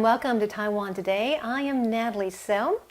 welcome to Taiwan Today. I am Natalie So.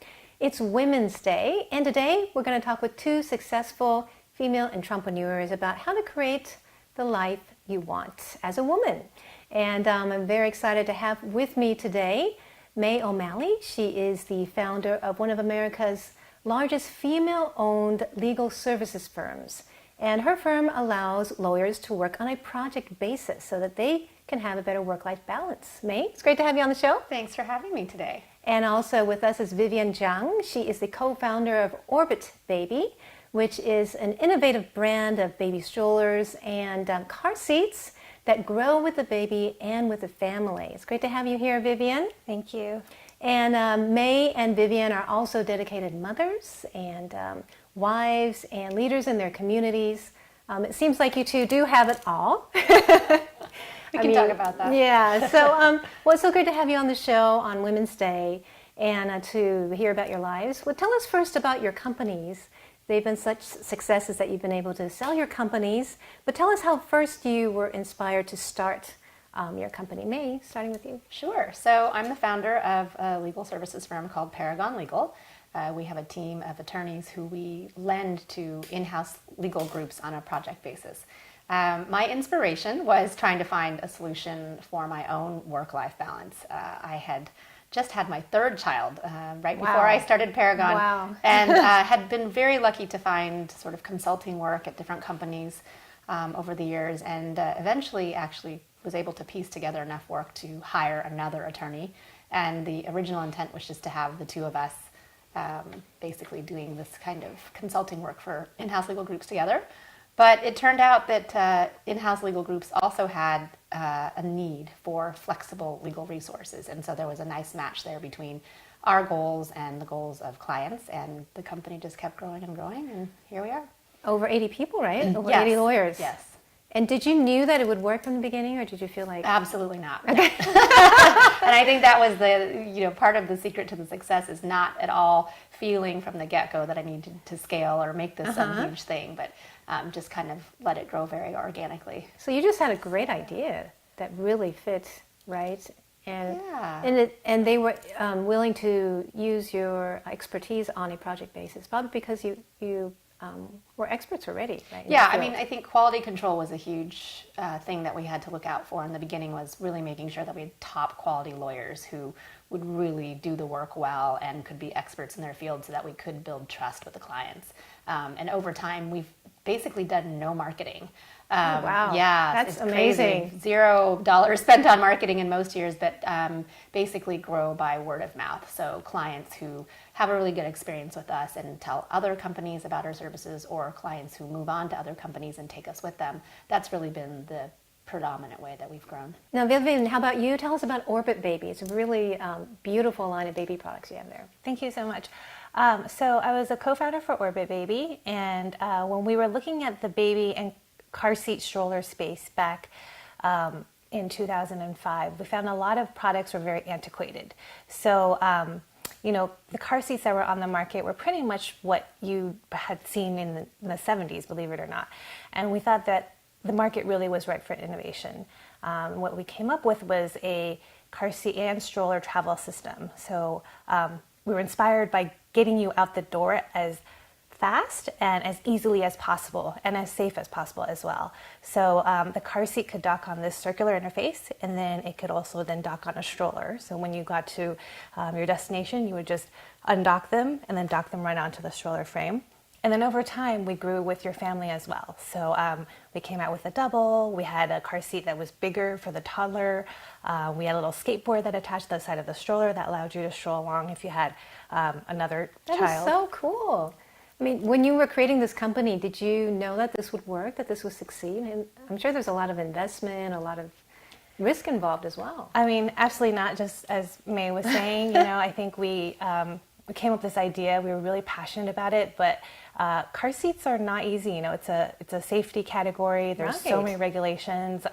It's Women's Day, and today we're going to talk with two successful female entrepreneurs about how to create the life you want as a woman. And I'm very excited to have with me today Malley. She is the founder of one of America's largest female-owned legal services firms. And her firm allows lawyers to work on a project basis so that they can have a better work-life balance. May, it's great to have you on the show. Thanks for having me today. And also with us is Vivian Chiang. She is the co-founder of RIT Baby, which is an innovative brand of baby strollers and car seats that grow with the baby and with the family. It's great to have you here, Vivian. Thank you. And May and Vivian are also dedicated mothers and wives and leaders in their communities. It seems like you two do have it all. We can talk about that. Yeah. So, well, it's so great to have you on the show on Women's Day and to hear about your lives. Well, tell us first about your companies. They've been such successes that you've been able to sell your companies. But tell us how first you were inspired to start your company. May, starting with you. Sure. So I'm the founder of a legal services firm called Paragon Legal. We have a team of attorneys who we lend to in-house legal groups on a project basis. My inspiration was trying to find a solution for my own work-life balance. I had just had my third child right before I started Paragon. Wow. And had been very lucky to find sort of consulting work at different companies over the years, and eventually actually was able to piece together enough work to hire another attorney. And the original intent was just to have the two of us basically doing this kind of consulting work for in-house legal groups together. But it turned out that in-house legal groups also had a need for flexible legal resources. And so there was a nice match there between our goals and the goals of clients. And the company just kept growing and growing. And here we are. Over 80 people, right? Over Yes. 80 lawyers. Yes. And did you knew that it would work from the beginning, or did you feel like... Absolutely not. Okay. And I think that was part of the secret to the success is not at all feeling from the get-go that I needed to scale or make this some huge thing, but just kind of let it grow very organically. So you just had a great idea that really fit, right? And and they were willing to use your expertise on a project basis, probably because you were experts already, right? Yeah, I mean, I think quality control was a huge thing that we had to look out for in the beginning, was really making sure that we had top quality lawyers who would really do the work well and could be experts in their field so that we could build trust with the clients. And over time, we've basically done no marketing. Wow. Yeah, that's it's amazing. Crazy. $0 spent on marketing in most years, but basically grow by word of mouth. So clients who have a really good experience with us and tell other companies about our services, or clients who move on to other companies and take us with them. That's really been the predominant way that we've grown. Now, Vivian, how about you? Tell us about RIT Baby. It's a really beautiful line of baby products you have there. Thank you so much. So I was a co-founder for RIT Baby, and when we were looking at the baby and car seat stroller space back in 2005, we found a lot of products were very antiquated. So, the car seats that were on the market were pretty much what you had seen in the 70s, believe it or not. And we thought that the market really was ripe for innovation. What we came up with was a car seat and stroller travel system. So we were inspired by getting you out the door as fast and as easily as possible, and as safe as possible as well. So the car seat could dock on this circular interface, and then it could also then dock on a stroller. So when you got to your destination, you would just undock them and then dock them right onto the stroller frame. And then over time, we grew with your family as well. So we came out with a double. We had a car seat that was bigger for the toddler. We had a little skateboard that attached to the side of the stroller that allowed you to stroll along if you had another child. That is so cool. I mean, when you were creating this company, did you know that this would work, that this would succeed? And I'm sure there's a lot of investment, a lot of risk involved as well. I mean, absolutely not. Just as May was saying, I think we came up with this idea. We were really passionate about it, but car seats are not easy. It's a safety category. There's so many regulations,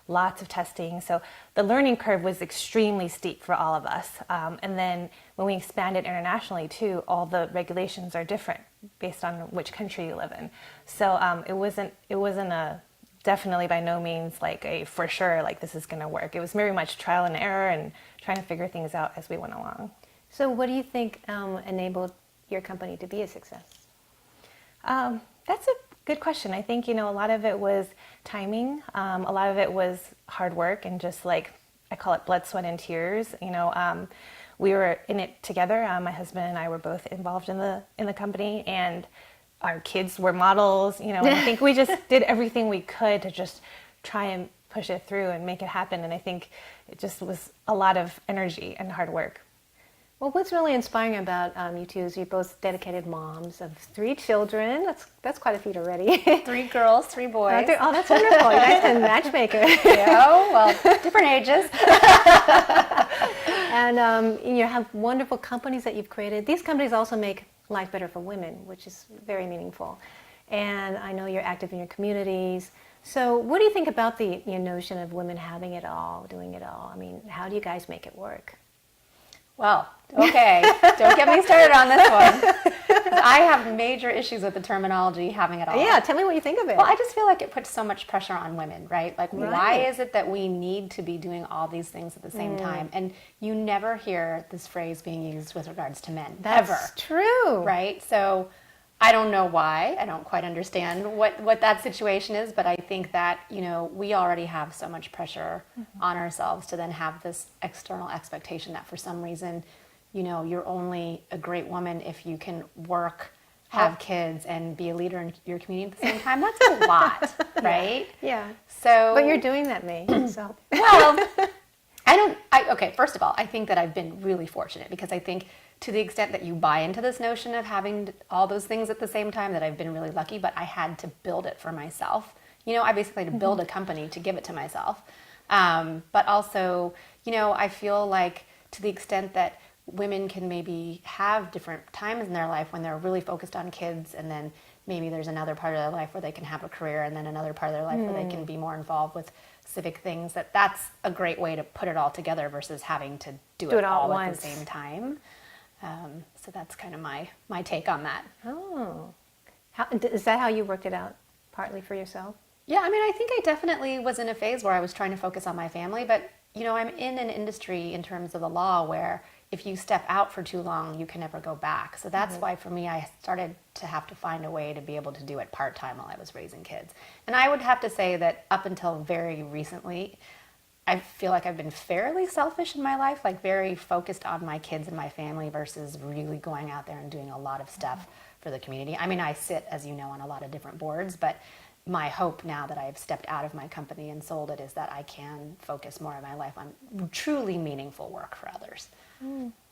lots of testing. So the learning curve was extremely steep for all of us. And then when we expanded internationally too, all the regulations are different based on which country you live in. So it wasn't a definitely by no means like a for sure, like this is going to work. It was very much trial and error and trying to figure things out as we went along. So what do you think enabled your company to be a success? That's a good question. I think, a lot of it was timing. A lot of it was hard work and just like, I call it blood, sweat, and tears. We were in it together. My husband and I were both involved in the company, and our kids were models, and I think we just did everything we could to just try and push it through and make it happen. And I think it just was a lot of energy and hard work. Well, what's really inspiring about you two is you're both dedicated moms of 3 children. That's quite a feat already. 3 girls, 3 boys. Oh, that's wonderful. You guys can matchmaker. Yeah, well, different ages. And you have wonderful companies that you've created. These companies also make life better for women, which is very meaningful. And I know you're active in your communities. So what do you think about the notion of women having it all, doing it all? I mean, how do you guys make it work? Well, okay, don't get me started on this one. I have major issues with the terminology, having it all. Yeah, tell me what you think of it. Well, I just feel like it puts so much pressure on women, right? Like, Right. Why is it that we need to be doing all these things at the same time? And you never hear this phrase being used with regards to men, That's ever. true. Right? So I don't know why. I don't quite understand what that situation is, but I think that, we already have so much pressure on ourselves to then have this external expectation that for some reason, you're only a great woman if you can work, have kids, and be a leader in your community at the same time. That's a lot, right? Yeah. So, But you're doing that, May. So. well, okay, first of all, I think that I've been really fortunate because I think to the extent that you buy into this notion of having all those things at the same time, that I've been really lucky, but I had to build it for myself. I basically had to build a company to give it to myself. But also, I feel like to the extent that women can maybe have different times in their life when they're really focused on kids, and then maybe there's another part of their life where they can have a career, and then another part of their life where they can be more involved with civic things, that's a great way to put it all together versus having to do it all at the same time. So that's kind of my take on that. Oh. Is that how you worked it out, partly for yourself? Yeah, I think I definitely was in a phase where I was trying to focus on my family, but, I'm in an industry in terms of the law where if you step out for too long, you can never go back. So that's why for me, I started to have to find a way to be able to do it part-time while I was raising kids. And I would have to say that up until very recently, I feel like I've been fairly selfish in my life, like very focused on my kids and my family versus really going out there and doing a lot of stuff for the community. I sit, as you know, on a lot of different boards, but my hope now that I've stepped out of my company and sold it is that I can focus more of my life on truly meaningful work for others.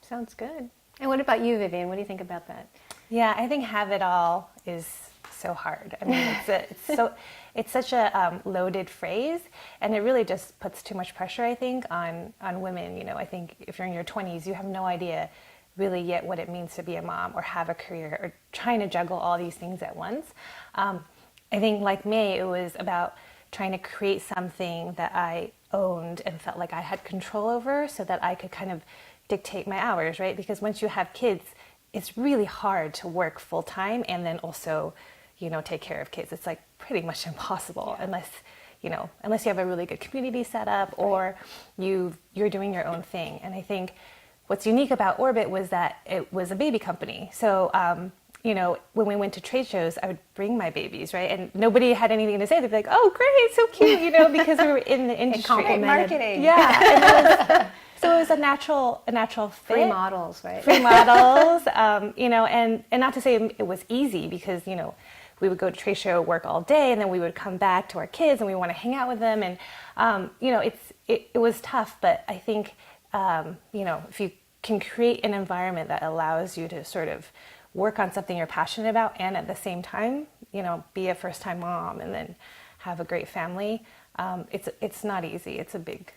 Sounds good. And what about you, Vivian? What do you think about that? Yeah, I think have it all is so hard. It's such a loaded phrase, and it really just puts too much pressure, I think, on women. I think if you're in your 20s, you have no idea really yet what it means to be a mom or have a career or trying to juggle all these things at once. I think like May, it was about trying to create something that I owned and felt like I had control over so that I could kind of dictate my hours, right? Because once you have kids, it's really hard to work full time and then also, take care of kids. It's like pretty much impossible unless you have a really good community set up or you're doing your own thing. And I think what's unique about Orbit was that it was a baby company. So, when we went to trade shows, I would bring my babies, right? And nobody had anything to say. They'd be like, "Oh, great, so cute," because we were in the industry. Great marketing. Yeah. So it was a natural fit. Free models, right? Free models, and not to say it was easy because, we would go to trade show, work all day, and then we would come back to our kids and we want to hang out with them. And, it was tough, but I think, if you can create an environment that allows you to sort of work on something you're passionate about and at the same time, be a first-time mom and then have a great family, it's not easy. It's a big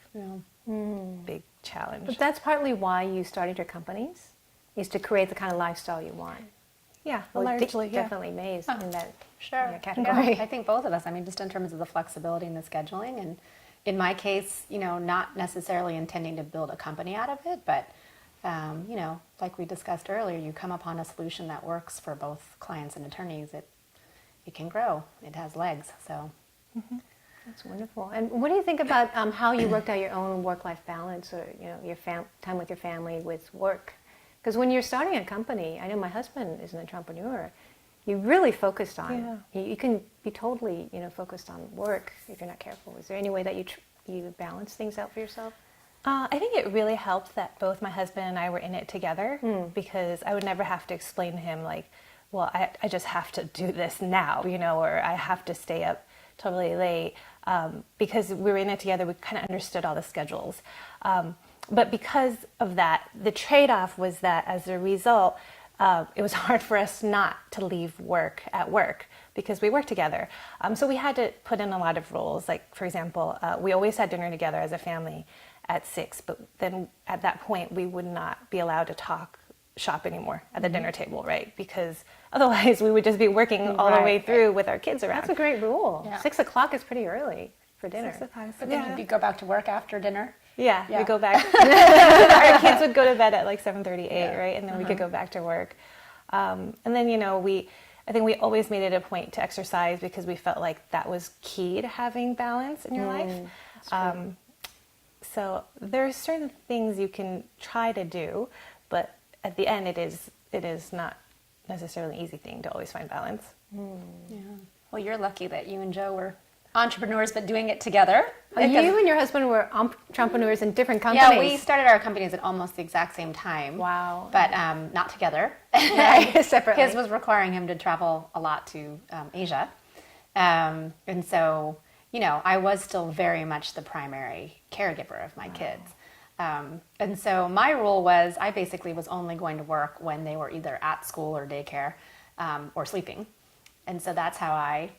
challenge. But that's partly why you started your companies, is to create the kind of lifestyle you want. Yeah, Well, largely, yeah. definitely May's in that Sure. category. Yeah, I think both of us. Just in terms of the flexibility and the scheduling. And in my case, not necessarily intending to build a company out of it, but, like we discussed earlier, you come upon a solution that works for both clients and attorneys, it can grow. It has legs. So That's wonderful. And what do you think about how you worked out your own work-life balance, or your time with your family with work? Because when you're starting a company, I know my husband is an entrepreneur. You really focused on. You can be totally focused on work if you're not careful. Is there any way that you balance things out for yourself? I think it really helped that both my husband and I were in it together, because I would never have to explain to him like, well, I just have to do this now, or I have to stay up totally late, because we were in it together. We kind of understood all the schedules. But because of that, the trade-off was that as a result, it was hard for us not to leave work at work because we work together. So we had to put in a lot of rules. Like, for example, we always had dinner together as a family at 6, but then at that point we would not be allowed to talk shop anymore at the dinner table, right? Because otherwise we would just be working all the way through with our kids around. That's a great rule. Yeah. 6 o'clock is pretty early for dinner. 6 o'clock. But then you go back to work after dinner? Yeah, Yeah. we go back. Our kids would go to bed at like 7:38, right? And then we could go back to work. And then, I think we always made it a point to exercise because we felt like that was key to having balance in your life. So there's certain things you can try to do, but at the end, it is not necessarily an easy thing to always find balance. Yeah. Well, you're lucky that you and Joe were entrepreneurs, but doing it together. You and your husband were entrepreneurs in different companies. Yeah, we started our companies at almost the exact same time. Wow. But not together. Separately. His was requiring him to travel a lot to Asia. And so, I was still very much the primary caregiver of my kids. And so my rule was I basically was only going to work when they were either at school or daycare or sleeping. And so that's how I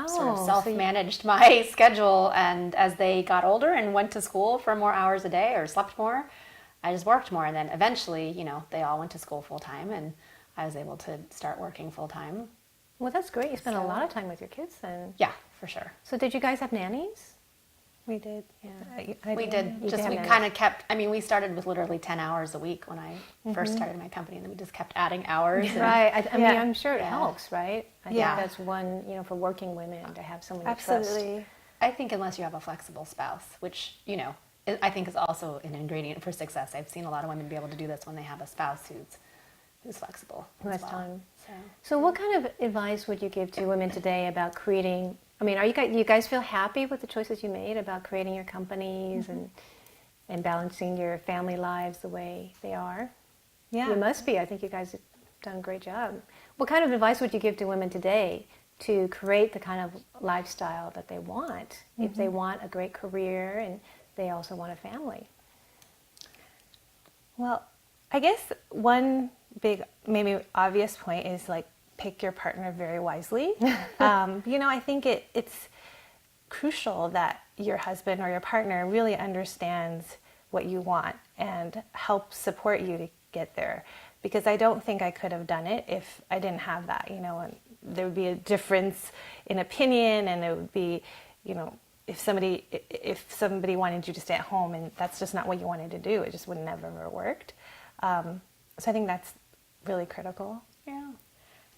sort of self-managed my schedule. And as they got older and went to school for more hours a day or slept more, I just worked more. And then eventually, they all went to school full time and I was able to start working full time. Well, that's great. You spent a lot of time with your kids then. Yeah, for sure. So did you guys have nannies? We did. Yeah. We did. You Just did we have kind of kept, we started with literally 10 hours a week when I first started my company, and then we just kept adding hours. And, Right. I mean, I'm sure it helps, right? I think Yeah. that's one, for working women to have someone you Absolutely. trust. I think unless you have a flexible spouse, which, I think is also an ingredient for success. I've seen a lot of women be able to do this when they have a spouse who's flexible. Who as has well. time. So. So what kind of advice would you give to women today about creating, are you guys feel happy with the choices you made about creating your companies and balancing your family lives the way they are? Yeah. You must be. I think you guys have done a great job. What kind of advice would you give to women today to create the kind of lifestyle that they want if they want a great career and they also want a family? Well, I guess one big, maybe obvious point is like pick your partner very wisely. I think it's crucial that your husband or your partner really understands what you want and helps support you to get there. Because I don't think I could have done it if I didn't have that, and there would be a difference in opinion, and it would be, if somebody wanted you to stay at home and that's just not what you wanted to do, it just would never have worked. So I think that's really critical. Yeah.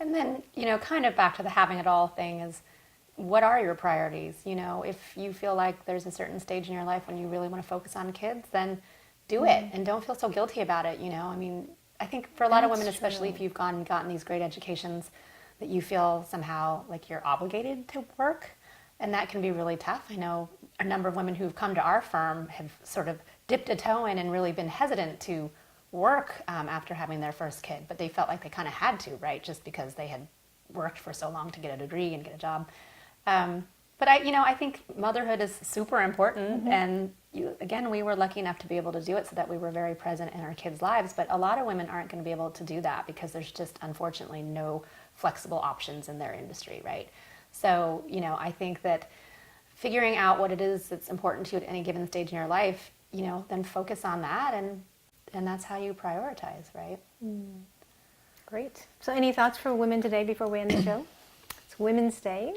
And then, kind of back to the having it all thing is, what are your priorities? If you feel like there's a certain stage in your life when you really want to focus on kids, then do it and don't feel so guilty about it. I think for a lot of women, especially if you've gotten these great educations, that you feel somehow like you're obligated to work, and that can be really tough. I know a number of women who've come to our firm have sort of dipped a toe in and really been hesitant to work after having their first kid, but they felt like they kind of had to, right? Just because they had worked for so long to get a degree and get a job. But I think motherhood is super important, and again, we were lucky enough to be able to do it so that we were very present in our kids' lives. But a lot of women aren't going to be able to do that because there's just unfortunately no flexible options in their industry, right? So I think that figuring out what it is that's important to you at any given stage in your life, then focus on that, and that's how you prioritize, right? Great. So any thoughts for women today before we end the show? It's Women's Day.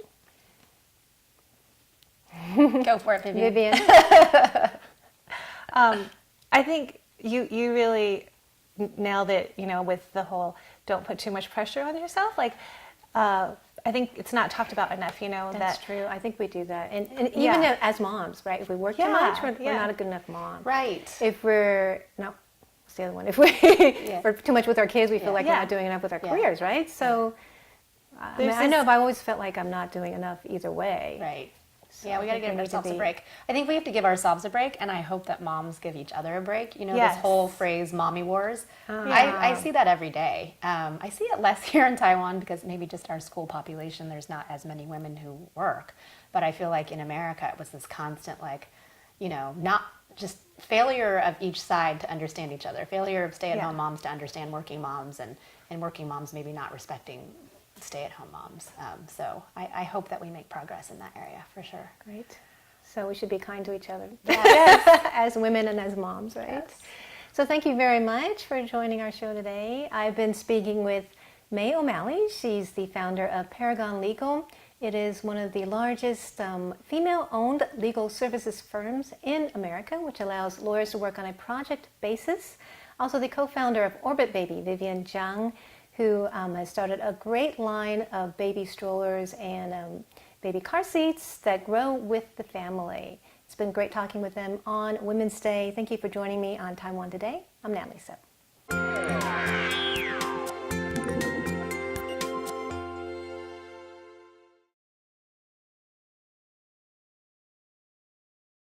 Go for it, Vivian. I think you really nailed it, with the whole don't put too much pressure on yourself. Like, I think it's not talked about enough, That's that true. I think we do that. And even as moms, right? If we work too much, we're not a good enough mom. Right. If we're, no, what's the other one? If we we're too much with our kids, we feel like we're not doing enough with our careers, right? So I know I've always felt like I'm not doing enough either way. Right. So Yeah, we got to give ourselves a break. I think we have to give ourselves a break, and I hope that moms give each other a break. This whole phrase, mommy wars. I see that every day. I see it less here in Taiwan because maybe just our school population, there's not as many women who work. But I feel like in America, it was this constant, not just failure of each side to understand each other, failure of stay-at-home moms to understand working moms, and working moms maybe not respecting stay-at-home moms. So I hope that we make progress in that area for sure. Great. So we should be kind to each other as women and as moms, right? Yes. So thank you very much for joining our show today. I've been speaking with May O'Malley. She's the founder of Paragon Legal. It is one of the largest female-owned legal services firms in America, which allows lawyers to work on a project basis. Also the co-founder of Orbit Baby, Vivian Chiang, who has started a great line of baby strollers and baby car seats that grow with the family. It's been great talking with them on Women's Day. Thank you for joining me on Taiwan Today. I'm Natalie So.